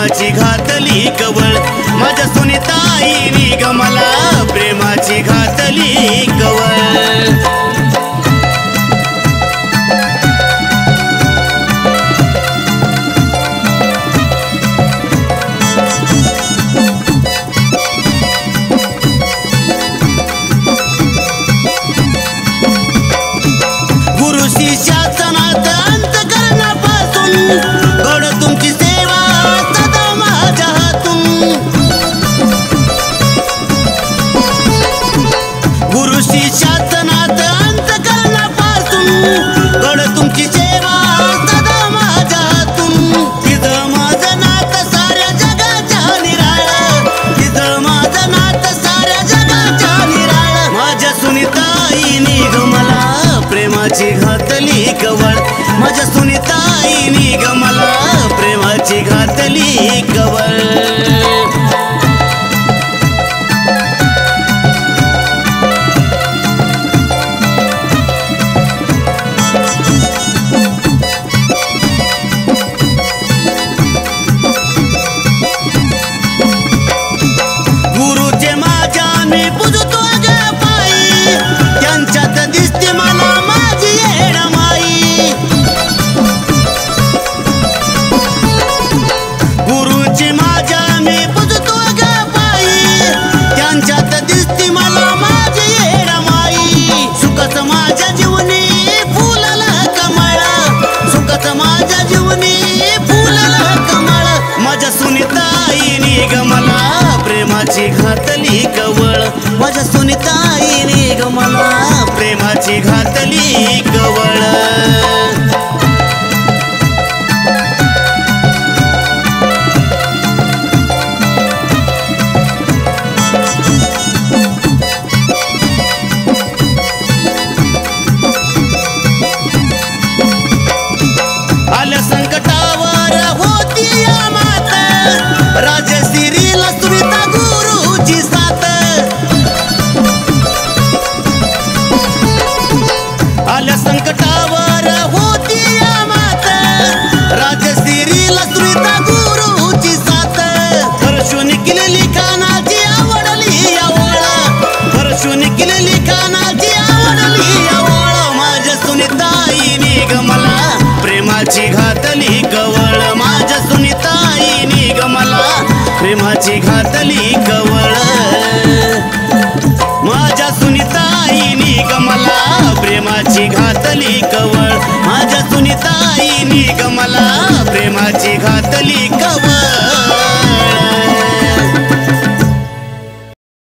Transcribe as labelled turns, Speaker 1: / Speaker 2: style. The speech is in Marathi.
Speaker 1: प्रेमाची घातली कवळ माझ्या सुनीताईनी ग मला प्रेमाची घातली कवळ प्रेमाची घातली कवळ माझ्या सुनीताईनी ग मला प्रेमाची घातली कवळ गुरुचे माझ्या मी पूजतो ग पायी त्यांच्यात दिसते मला गुरुची माझ्या मी पूजतो ग पायी त्यांच्यात दिसती मला माझी येडमाई सुखाचं माझ्या जीवनी फुललं कमळ सुखाचं माझ्या जीवनी फुललं कमळ माझ्या सुनीताईनी ग मला प्रेमाची घातली कवळ माझ्या सुनीताईनी ग मला प्रेमाची घातली कवळ आल्या संकटावर होती या मात राजश्रीला सुनीता गुरुची साथ आल्या संकटावर होती या मात राजश्रीला सुनीता गुरुची साथ परशुनी केलेली कानाची आवडली आवळ परशुनी केलेली कानाची आवडली आवळ माझ्या सुनीताईनी ग मला प्रेमाची घातली कवळ माझ्या सुनीताईनी ग मला प्रेमाची घातली कवळ माझ्या सुनीताईनी ग मला प्रेमाची घातली कवळ माझ्या सुनीताईनी ग मला प्रेमाची घातली